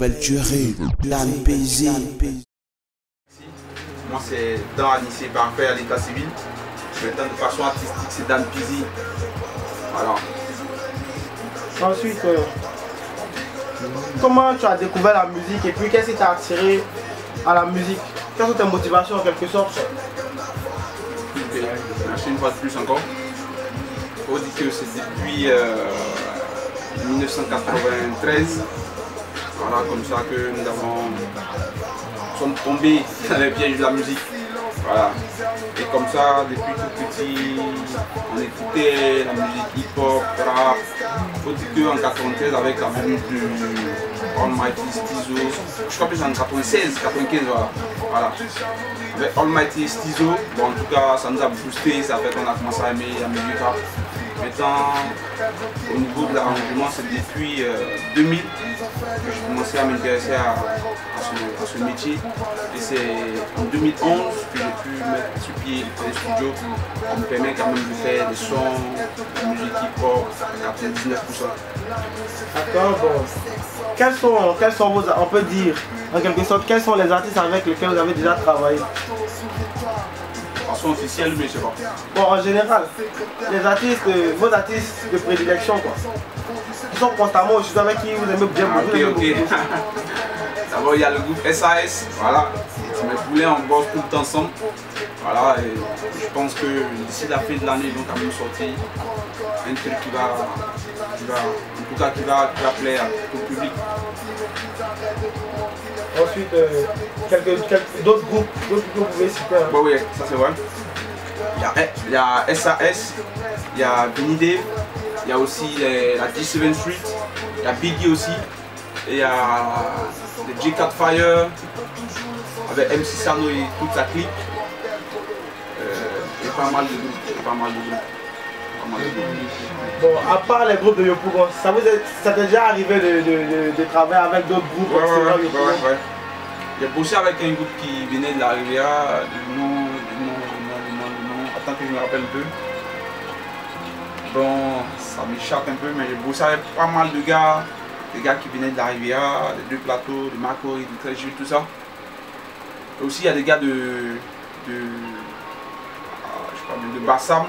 s'appelle Tuerie, Dan Pizzi. Moi c'est Dan Anissé Parfait à l'état civil. Maintenant de façon artistique c'est Dan Pizzi. Voilà. Ensuite, comment tu as découvert la musique et puis qu'est-ce qui t'a attiré à la musique? Quelles sont tes motivations en quelque sorte? Merci une fois de plus encore. Il faut dire que c'est depuis 1993, voilà, comme ça que nous sommes tombés dans les pièges de la musique. Voilà. Et comme ça, depuis tout petit, on écoutait la musique hip-hop, rap. Il faut dire qu'en 93, avec la venue de Almighty Stizo, je crois que c'est en 96, 95, voilà. Avec Almighty Stizo, bon, en tout cas, ça nous a boosté, ça fait qu'on a commencé à aimer la musique rap. Maintenant, au niveau de l'arrangement, c'est depuis 2000 que j'ai commencé à m'intéresser à ce métier. Et c'est en 2011 que j'ai pu mettre sur pied les studios qui me permet quand même de faire des sons, de musique hip-hop à 99%. D'accord, bon. Quels sont vos, on peut dire, en quelque sorte, quels sont les artistes avec lesquels vous avez déjà travaillé? Façon officielle, mais je sais pas. Bon, en général, les artistes, vos artistes de prédilection, quoi. Ils sont constamment au studio avec qui vous aimez bien beaucoup. Ok. D'abord, il y a le groupe SAS, voilà. Mes poulets, on bosse tout le temps ensemble. Voilà, et je pense que d'ici la fin de l'année, ils vont quand même sortir un truc qui va plaire à tout le public. Ensuite, d'autres groupes que vous pouvez citer. Bon, oui, ça c'est vrai. Il y a SAS, il y a Vinny Dave, il y a aussi la G7 Street, il y a Biggie aussi, et il y a le J4 Fire, avec MC Sano et toute sa clique. Et pas mal de groupes. Bon, à part les groupes de Yopougon, ça t'est déjà arrivé de travailler avec d'autres groupes? Ouais. J'ai bossé avec un groupe qui venait de la Riviera, du nom, attends que je me rappelle un peu. Bon, ça m'échappe un peu, mais j'ai bossé avec pas mal de gars, des gars qui venaient de la Riviera, des deux plateaux, de Macori, de Tréjus, tout ça. Et aussi il y a des gars de Bassam.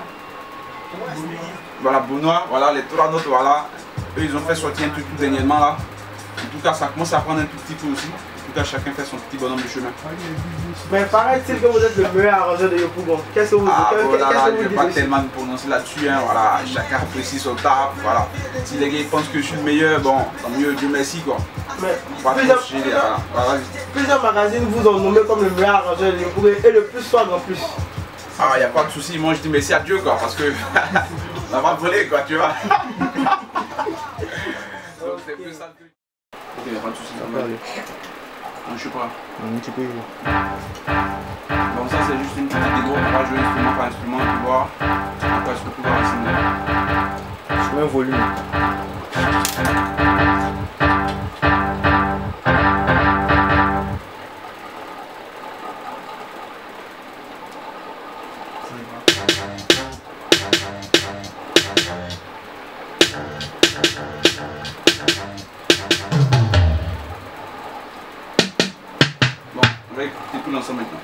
Voilà, Benoît, voilà, les trois autres, voilà. Eux, ils ont fait sortir un truc tout dernièrement là. En tout cas, ça commence à prendre un tout petit peu aussi. En tout cas, chacun fait son petit bonhomme de chemin. Mais paraît-il que vous êtes le meilleur arrangeur de Yopougon. Qu'est-ce que vous dites? Je ne vais pas tellement me prononcer là-dessus, hein, voilà. Chacun apprécie son taf, voilà. Si les gars ils pensent que je suis le meilleur, bon, tant mieux, Dieu merci quoi. Mais plusieurs magazines vous ont nommé comme le meilleur arrangeur de Yopougon et le plus swag en plus. Ah, il n'y a pas de souci, moi je dis merci à Dieu quoi, parce que on va voler quoi, tu vois. Donc c'est plus ça que... Ok, il n'y a pas de souci, ça va aller. Je sais pas. Un petit peu. Bon, ça c'est juste une petite démo, on va jouer instrument par instrument, tu vois. Après, surtout dans la scène. Je mets un volume. Bon, on va écouter tout l'ensemble maintenant.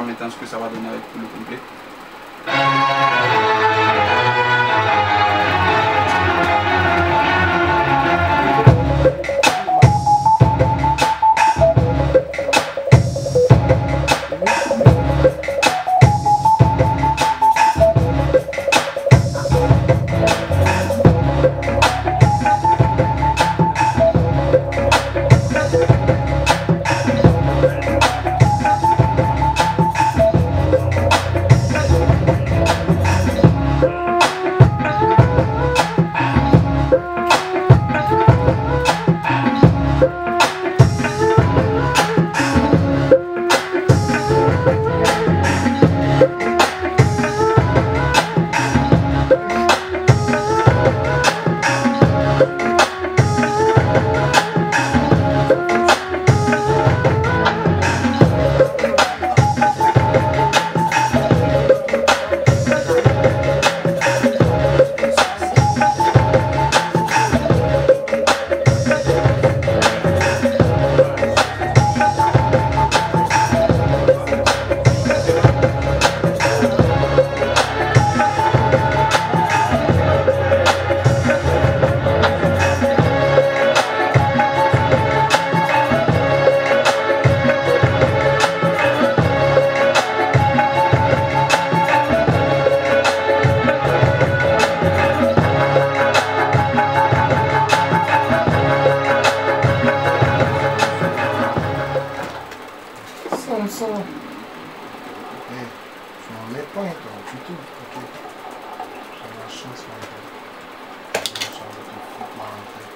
Maintenant ce que ça va donner avec tout le complet. Tu m'en mets pas, toi, du tout. Ok. J'ai la chance, mon gars. J'ai la chance de te foutre ma rentrée.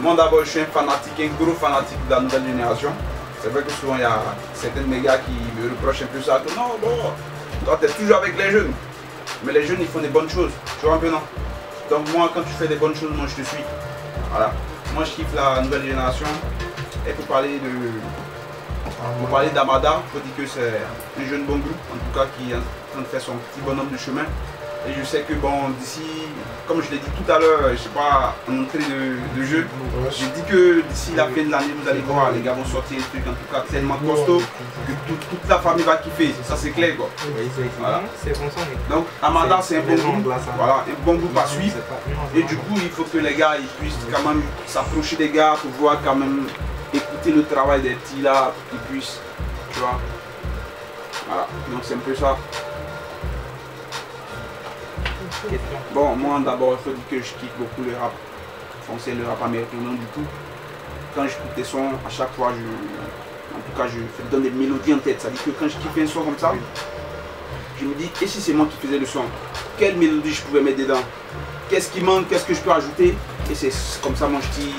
Moi d'abord je suis un fanatique, un gros fanatique de la nouvelle génération. C'est vrai que souvent il y a certains mégas qui me reprochent un peu ça. Que non, bon, toi tu es toujours avec les jeunes. Mais les jeunes ils font des bonnes choses, tu vois un peu non? Donc moi quand tu fais des bonnes choses, moi je te suis. Voilà. Moi je kiffe la nouvelle génération. Et pour parler d'Amada, il faut dire que c'est un jeune bon groupe, en tout cas qui est en train de faire son petit bonhomme de chemin. Et je sais que bon, d'ici, comme je l'ai dit tout à l'heure, je ne sais pas en entrée de jeu, je dis que d'ici la fin de l'année, vous allez voir, les gars vont sortir des trucs en tout cas tellement costauds que toute la famille va kiffer, ça c'est clair quoi. Voilà. Donc Amada c'est un bon groupe, voilà, un bon groupe à suivre. Et du coup il faut que les gars ils puissent quand même s'approcher des gars pour voir quand même, écouter le travail des petits là, pour qu'ils puissent, tu vois. Voilà, donc c'est un peu ça. Bon, moi d'abord, il faut dire que je kiffe beaucoup le rap français, le rap américain, non du tout. Quand j'écoute des sons, à chaque fois, je donne des mélodies en tête. Ça veut dire que quand je kiffe un son comme ça, je me dis, et si c'est moi qui faisais le son, quelle mélodie je pouvais mettre dedans? Qu'est-ce qui manque? Qu'est-ce que je peux ajouter? Et c'est comme ça, moi, je tire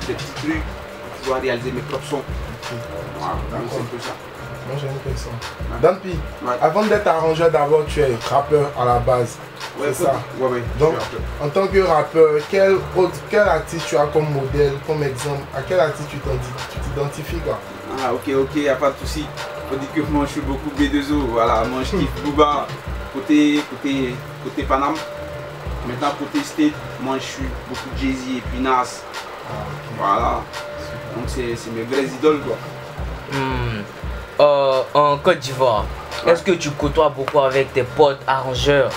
des petits trucs pour pouvoir réaliser mes propres sons. Voilà, donc c'est un peu ça. Moi j'ai une question. Dampi, avant d'être arrangeur d'abord tu es rappeur à la base. Ouais, c'est ça. Ouais, donc en tant que rappeur, quel artiste tu as comme modèle, comme exemple? À quel artiste tu t'identifies quoi? Ah ok, y a pas de souci. Faut dire que moi je suis beaucoup B2O, voilà, moi je kiffe Booba côté Paname. Maintenant côté State, moi je suis beaucoup Jay-Z et puis Nas. Voilà. Donc c'est mes vraies idoles quoi. En Côte d'Ivoire, est-ce que tu côtoies beaucoup avec tes potes arrangeurs?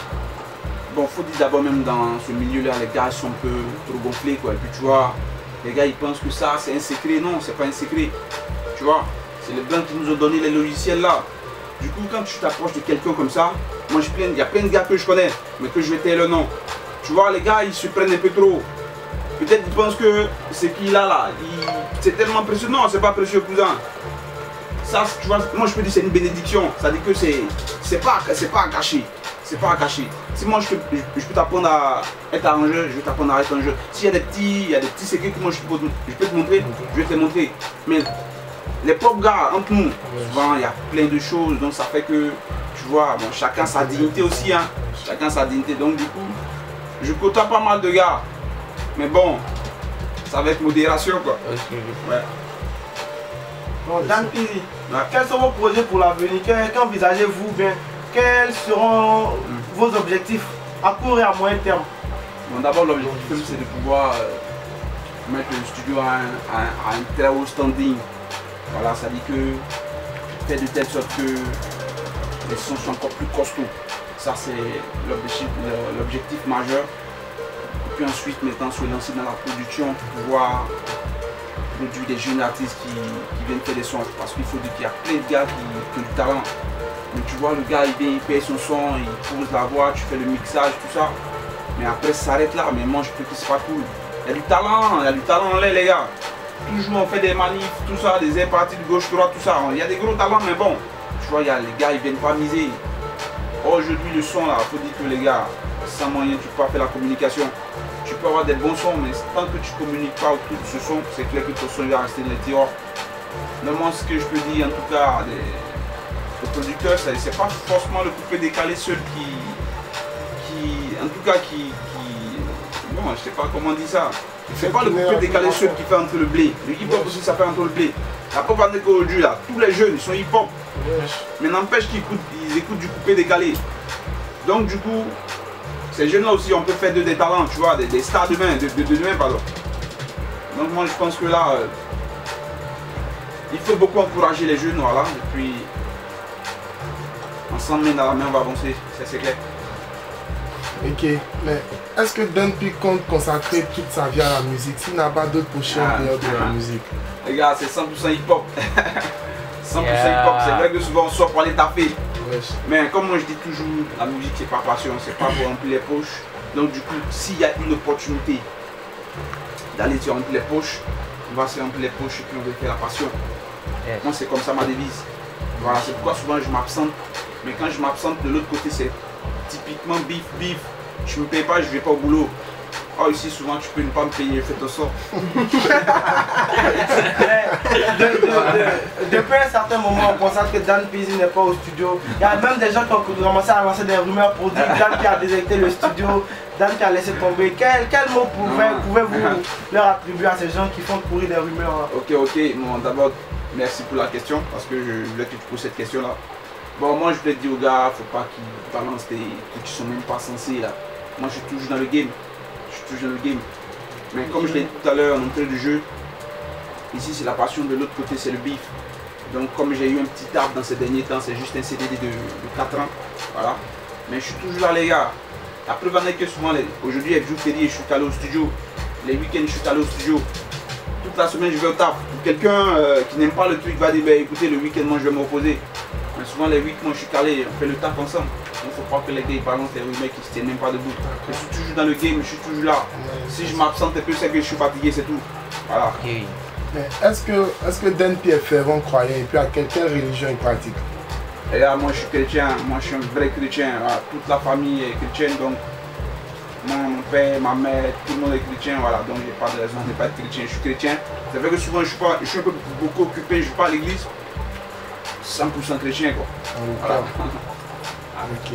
Bon, faut dire d'abord même dans ce milieu-là, les gars sont un peu trop gonflés quoi. Et puis tu vois, les gars ils pensent que ça c'est un secret. Non, c'est pas un secret. Tu vois, c'est les blancs qui nous ont donné les logiciels là. Du coup, quand tu t'approches de quelqu'un comme ça, moi il y a plein de gars que je connais, mais que je vais taire le nom. Tu vois, les gars ils se prennent un peu trop. Peut-être qu'ils pensent que ce qu'il a là, c'est tellement précieux. Non, c'est pas précieux cousin. Ça, tu vois, moi je peux dire c'est une bénédiction. Ça dit que c'est pas à cacher. C'est pas à cacher. Si moi je peux t'apprendre à être arrangeur, je vais t'apprendre à être arrangeur. S'il y a des petits secrets que moi je peux te montrer, je vais te les montrer. Mais les propres gars entre nous, souvent il y a plein de choses, donc ça fait que tu vois, bon, chacun sa dignité aussi, hein. Chacun sa dignité. Donc du coup, je côtoie pas mal de gars. Mais bon, ça va être modération quoi. Ouais. Bon, Dampi, quels sont vos projets pour l'avenir? Qu'envisagez-vous bien? Quels seront vos objectifs à court et à moyen terme? Bon, d'abord, l'objectif c'est de pouvoir mettre le studio à un très haut standing. Voilà, ça dit que faire de telle sorte que les sons soient encore plus costauds. Ça c'est l'objectif majeur. puis ensuite maintenant se lancer dans la production pour pouvoir produire des jeunes artistes qui viennent faire des sons. Parce qu'il faut dire qu'il y a plein de gars qui ont du talent. Mais tu vois, le gars il vient, il paye son son, il pose la voix, tu fais le mixage, tout ça. Mais après ça s'arrête là, mais moi je peux que c'est pas cool. Il y a du talent en l'air les gars. Toujours on fait des manifs, tout ça, des airs partis de gauche, droite, tout ça. Il y a des gros talents, mais bon, tu vois, il y a les gars, ils viennent pas miser. Aujourd'hui, le son là, il faut dire que les gars, sans moyen, tu peux pas faire la communication. Tu peux avoir des bons sons, mais tant que tu communiques pas autour de ce son, c'est clair que ton son va rester dans les tiroirs. Normalement, ce que je peux dire, en tout cas, les producteurs, c'est pas forcément le coupé décalé seul bon, je sais pas comment on dit ça. C'est pas le coupé décalé seul qui fait entre le blé. Le hip-hop aussi, ça fait entre le blé. La pop qu'aujourd'hui, là, tous les jeunes, ils sont hip-hop. Mais n'empêche qu'ils écoutent du coupé décalé. Donc, du coup, ces jeunes-là aussi, on peut faire des talents, tu vois, des stars de demain, pardon. Donc, moi, je pense que là, il faut beaucoup encourager les jeunes, voilà. Et puis, ensemble, main dans la main, on va avancer, ça c'est clair. Ok, mais est-ce que Dunphy compte consacrer toute sa vie à la musique s'il n'a pas d'autres projets en dehors de la musique? Les gars, c'est 100% hip-hop. 100% hip-hop, c'est vrai que souvent on sort pour aller taper. Mais comme moi je dis toujours, la musique c'est pas passion, c'est pas pour remplir les poches. Donc du coup, s'il y a une opportunité d'aller se remplir les poches, on va se remplir les poches et puis on va faire la passion. Moi c'est comme ça ma devise. Voilà, c'est pourquoi souvent je m'absente. Mais quand je m'absente de l'autre côté, c'est typiquement bif. Je me paye pas, je vais pas au boulot. Oh, ici souvent tu peux ne pas me payer, fais ton sort. Depuis un certain moment, on constate que Dan Peasy n'est pas au studio. Il y a même des gens qui ont commencé à lancer des rumeurs pour dire que Dan qui a déserté le studio, Dan qui a laissé tomber. Quel mot pouvez-vous leur attribuer à ces gens qui font courir des rumeurs? Ok, bon, d'abord merci pour la question parce que je voulais que tu poses cette question là. Bon, moi je voulais te dire aux gars, faut pas qu'ils balancent des trucs qui sont même pas censés là. Moi je suis toujours dans le game. Mais comme je l'ai dit tout à l'heure en entrée du jeu, ici c'est la passion, de l'autre côté c'est le beef. Donc comme j'ai eu un petit arbre dans ces derniers temps, c'est juste un CDD de 4 ans. Voilà. Mais je suis toujours là les gars. La preuve en est que souvent, aujourd'hui est jour férié, je suis allé au studio. Les week-ends je suis allé au studio. Toute la semaine je vais au taf. Quelqu'un qui n'aime pas le truc va dire bah, écoutez, le week-end moi je vais me reposer. Mais souvent les week-ends je suis calé, on fait le taf ensemble. Il ne faut pas que les gars ils balancent les rumeurs qui ne se tiennent même pas debout. Je suis toujours dans le game, je suis toujours là. Si je m'absente un peu, c'est que je suis fatigué, c'est tout. Voilà. Mais est-ce que Dunphy est fervent croyant et puis à quelle religion il pratique? Et là, moi je suis chrétien, moi je suis un vrai chrétien. Voilà. Toute la famille est chrétienne, donc mon père, ma mère, tout le monde est chrétien. Voilà. Donc j'ai pas de raison de ne pas être chrétien. Je suis chrétien. C'est vrai que souvent je suis un peu beaucoup occupé, je ne vais pas à l'église. 100% chrétien quoi. Voilà. Ok.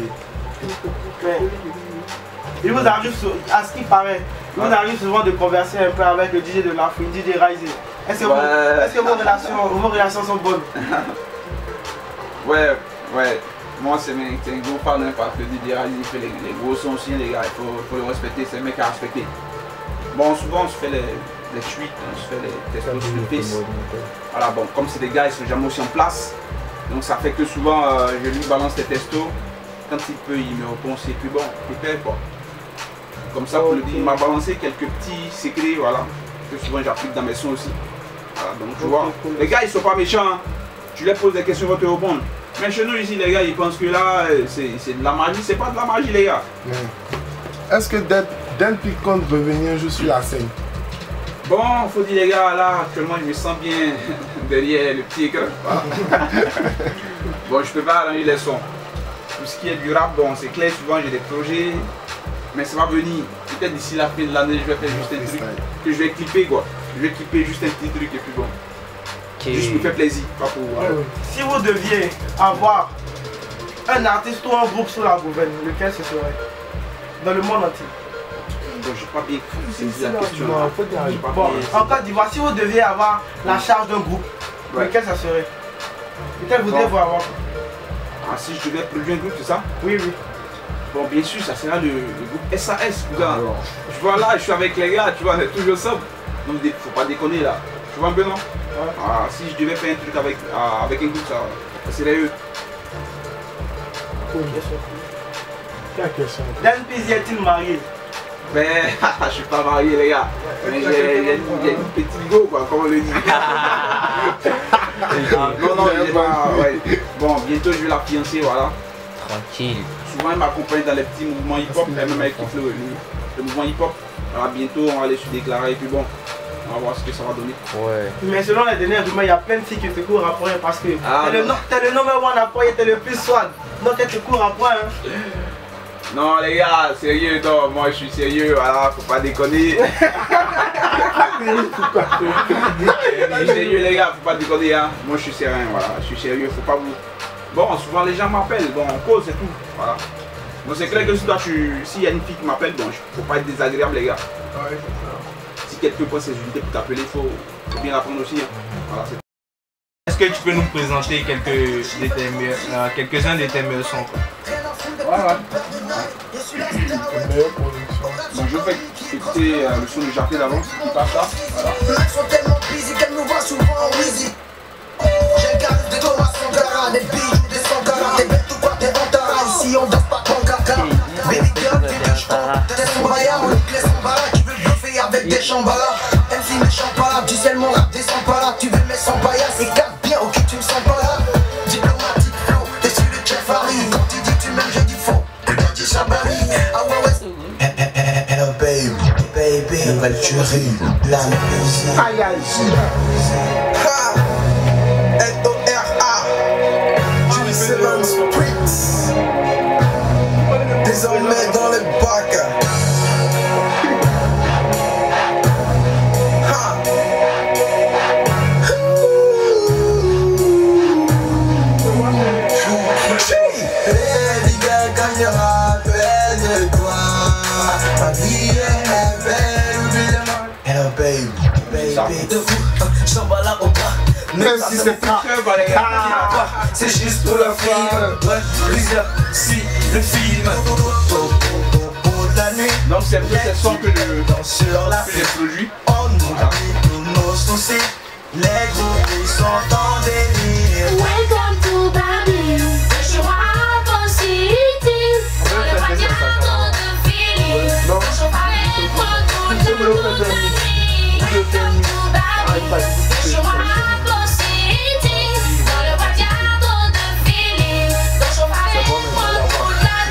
Il vous arrive, à ce qui paraît, il vous arrive souvent de converser un peu avec le DJ de l'Afrique, DJ Rising. Est-ce que vos relations sont bonnes? Ouais. Moi c'est un gros fan parce que DJ Rising fait les gros sons aussi les gars, il faut le respecter, c'est un mec à respecter. Bon souvent on se fait les tweets, on se fait les testos sur le face. Voilà bon, comme c'est des gars, ils sont jamais aussi en place. Donc ça fait que souvent je lui balance les testos. Quand il peut, il me répond, c'est plus bon, peut-être quoi. Comme ça, pour le dire, il m'a balancé quelques petits secrets, voilà, que souvent j'applique dans mes sons aussi. Voilà, donc tu vois, les gars ils sont pas méchants, hein. Tu leur poses des questions, ils vont te répondre. Mais chez nous ici, les gars, ils pensent que là, c'est de la magie, c'est pas de la magie, les gars. Est-ce que Dunphy compte revenir juste sur la scène? Bon, faut dire les gars, là, actuellement, je me sens bien derrière le petit écran. Voilà. Bon, je peux pas arranger les sons. Tout ce qui est du rap, bon, c'est clair, souvent j'ai des projets, mais ça va venir. Peut-être d'ici la fin de l'année, je vais faire juste un truc que je vais clipper quoi. Je vais clipper juste un petit truc et puis bon. Juste me faire plaisir, pas pour. Si vous deviez avoir un artiste ou un groupe sous la gouverne, lequel ce serait? Dans le monde entier. Bon, j'ai pas bien saisi la question. Bon, en Côte d'Ivoire, si vous deviez avoir la charge d'un groupe, lequel ça serait? Lequel voudriez-vous avoir? Ah, si je devais produire un groupe, c'est ça? Oui. Bon, bien sûr, ça sera le groupe SAS. Tu vois là, je suis avec les gars, tu vois, on est toujours ensemble. Donc, faut pas déconner là. Tu vois un peu, non? Ah, si je devais faire un truc avec un groupe, ça serait eux. Quelle question? Dan Peasy est-il marié? Mais je suis pas marié les gars. Mais j'ai une petite go quoi, comme on le dit. Non, j'ai pas. Ouais. Bon, bientôt je vais la fiancer, voilà. Tranquille. Souvent elle m'accompagne dans les petits mouvements hip-hop, et même avec le mouvement hip-hop. Alors bientôt on va aller se déclarer et puis bon, on va voir ce que ça va donner. Ouais. Mais selon les dernières rumeurs, il y a plein de filles qui te courent après parce que t'es le number one à point et t'es le plus swag. Donc elles te courent après. Hein. Non les gars, sérieux, non, moi je suis sérieux, voilà, faut pas déconner. Je suis sérieux les gars, faut pas déconner hein. Moi je suis sérieux, voilà, je suis sérieux, faut pas vous. Bon, souvent les gens m'appellent, bon on cause et tout, voilà. Bon c'est clair que si toi s'il y a une fille qui m'appelle, bon faut pas être désagréable les gars. Ouais, c'est ça. Si quelqu'un prend ses unités pour t'appeler, faut bien apprendre aussi. Hein. Voilà, c'est... Est-ce que tu peux nous présenter quelques-uns de tes meilleurs sons quoi? Ouais. Meilleure production. Donc je vais écouter le son de Jacques d'avance, qui passe là. Voilà. Ils sont tellement busy qu'elle nous voit souvent en Weezy. J'ai le carré de Thomas Sankara, des bijoux, des Sankara. T'es bête ou quoi, t'es Antara, ici on danse pas Pankaka. Baby girl, tu veux que je compte, t'es son baillard, on les son bala. Tu veux le bluffer avec des chambalas. MC méchant pas là, tu sais mon rap descend pas là. Tu veux mes sans paillasse et garde bien, ok tu me sens pas là. Diplomatique flow, t'es sur le chef Harry. Quand tu dis tu m'aimes, je dis faux. Regarde du Sabari, ah ouais ouais. Hello baby, nouvelle tuerie, la musique. Aïe aïe. L-O-R-A Jerusalem Streets. Désormais dans les bacs. Baby girl, quand il y aura près de toi, ma vie est belle, oublie le mal. Hello baby. Debout, j'en bats là au bas. Même si c'est pas. C'est juste pour la film. Ouais, plusieurs, si le film. Pour la nuit, Donc c'est un peu ces sons que sur la j'ai produit. on nous nos soucis. Les gros sont en délire. Welcome to Babylon, le Chihuahua City. Dans le voyage de feeling, on chauffe avec toute la nuit. Welcome to Babylon, le Chihuahua City. Dans le voyage de feeling, on chauffe avec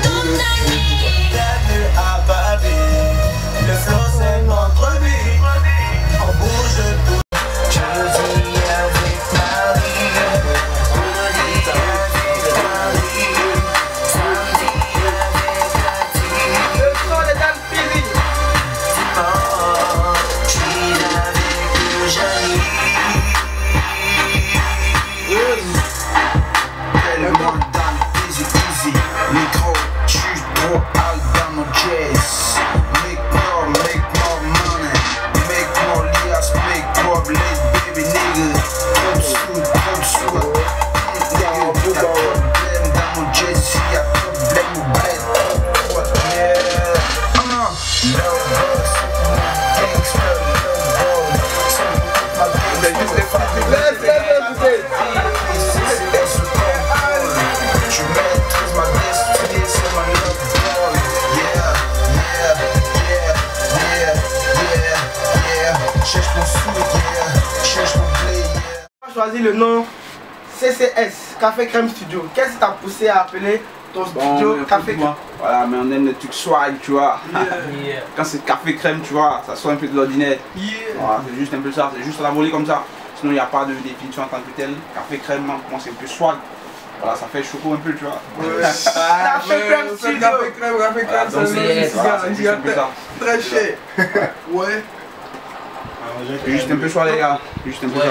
toute la nuit. Bienvenue à Babylone. Le flow c'est notre vie. On bouge tout. Je dis avec Marie. Le son de Dan Peasy. Tellement dans easy easy. Micro, j'suis trop hard dans mon jazz. Make more money. Make more lias, make more blade, baby nigga. Comme sous. Y'a problème dans mon jazz, y'a problème au bled. What yeah. No boss, gangster, no boss. C'est juste les femmes. Je maîtrise ma destinée, c'est ma love ball. Yeah. Cherche mon sou, cherche mon blé, Tu as choisi le nom CCS, Café Crème Studio. Qu'est-ce qui t'a poussé à appeler ton studio Café Crème? Voilà, mais on aime les trucs swag, tu vois. Quand c'est café crème, tu vois, ça sort un peu de l'ordinaire. Voilà, c'est juste un peu ça, c'est juste la volée comme ça. Sinon, il n'y a pas de définition en tant que telle. Café crème, moi, c'est un peu swag. Voilà, ça fait choco un peu, tu vois. Café Crème Studio. Voilà, donc c'est juste un peu ça. Très cher. Ouais. C'est juste un peu swag, les gars. Juste un peu ça.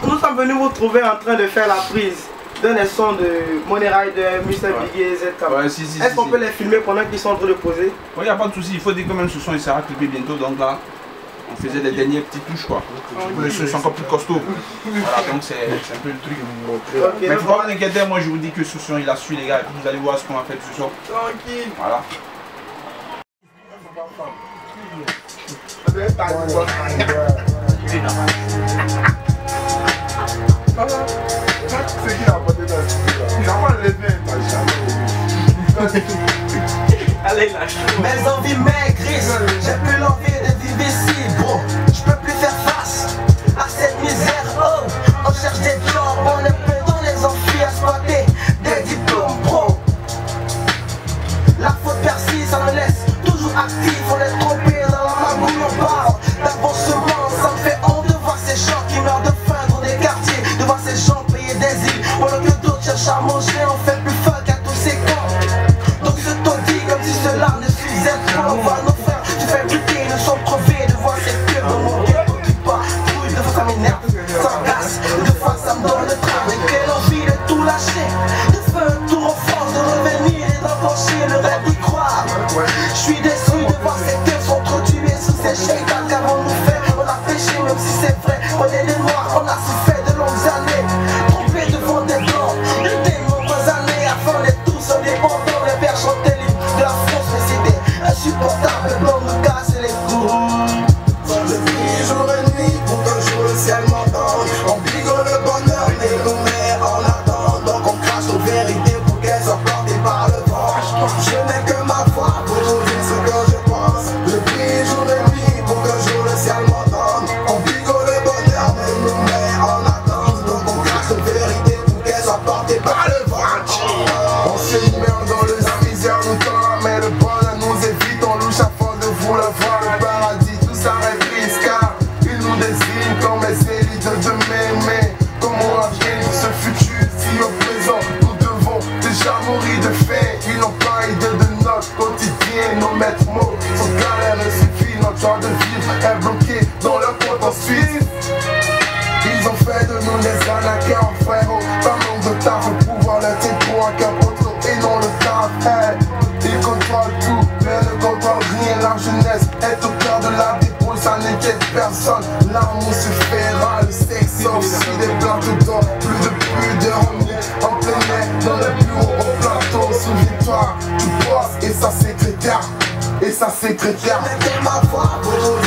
Nous sommes venus vous trouver en train de faire la prise d'un son de Money Rider, Mr. Biggie et ZK. Ouais, si. Est-ce qu'on peut les filmer pendant qu'ils sont en train de poser? Il n'y a pas de souci, il faut dire que même ce son il sera clippé bientôt, donc là on faisait les dernières petites touches quoi. Pour le son c'est encore plus costaud. Voilà, donc c'est un peu le truc. Ok, Mais donc faut pas vous inquiéter, moi je vous dis que ce son il a su les gars, et puis vous allez voir ce qu'on a fait de ce son. Tranquille. Voilà. C'est qui l'a apporté dans ce studio là? Il a pas levé, t'as jamais vu. Mes envies maigrissent, j'ai plus l'envie de vivre ici, bro. Je peux plus faire face à cette misère, oh. On cherche des jobs, on est peu dans les amphis à squatter des diplômes, bro. La faute persiste, ça me laisse toujours actif. On est trompé dans la magouille, on parle d'avancement. Ça me fait honte de voir ces gens qui meurent de faim dans des quartiers, de voir ces gens payer des îles pendant que d'autres cherchent à manger. On fait plus fuck à tous ces camps. Donc ce taudis comme si cela ne suffisait pas. On voit nos frères se faire buter, ils ne sont crevés de voir ces pubs dans mon ghetto qui pas. Trouille, de fois ça m'énerve, ça m'agace, de fois ça me donne le train. Mais quelle envie de tout lâcher, de faire un tour en France, de revenir et d'embaucher le rêve d'y croire. Je suis déçu de voir ces keufs s'entretuer sous ces shaytans qu'avant nous fait. On a péché même si c'est vrai, on est les noirs, on a souffert de longues années. Trompé devant des blancs, de nombreuses années avant d'être tous indépendants. Les pères chantaient l'hymne de la France, mais c'était insupportable. Le blanc nous casse les couilles. Je prie jour et nuit pour qu'un jour le ciel m'entende. On bigole le bonheur mais nous met en attente. Donc on crache nos vérités pour qu'elles soient portées par le vent. Je n'ai que ma foi pour vous dire ce que je pense. Je prie jour et nuit pour qu'un jour le ciel m'entende. On bigole le bonheur mais nous met en attente. Donc on crache nos vérités pour qu'elles soient portées par le vent. On se meurt dans le misère, nous tend mais le bonheur nous évite. On louche à force de vouloir voir le paradis. Tout s'arrête triste car il nous désigne comme les élites de demain. Mais comment atteindre ce futur si au présent nous devons déjà mourir de faim? Ils n'ont pas idée de notre quotidien. Nos maîtres mots sont galères ne suffit. Notre joie de vivre est bloqué dans leur compte en Suisse. Ils ont fait de nous les anacards, frérot. Par manque de taf, le pouvoir leur tient pour un capoteau et non le taf. Hey, ils contrôlent tout, mais ne contrôlent rien. La jeunesse est au cœur de la débrouille, ça n'inquiète personne. L'amour se fera, le sexe aussi des plateaux d'or. Plus de pudeur en plein air, dans les bureaux au plateau. Souviens-toi, tu bosses et sa secrétaire. Et sa secrétaire. Je n'ai que ma foi pour vous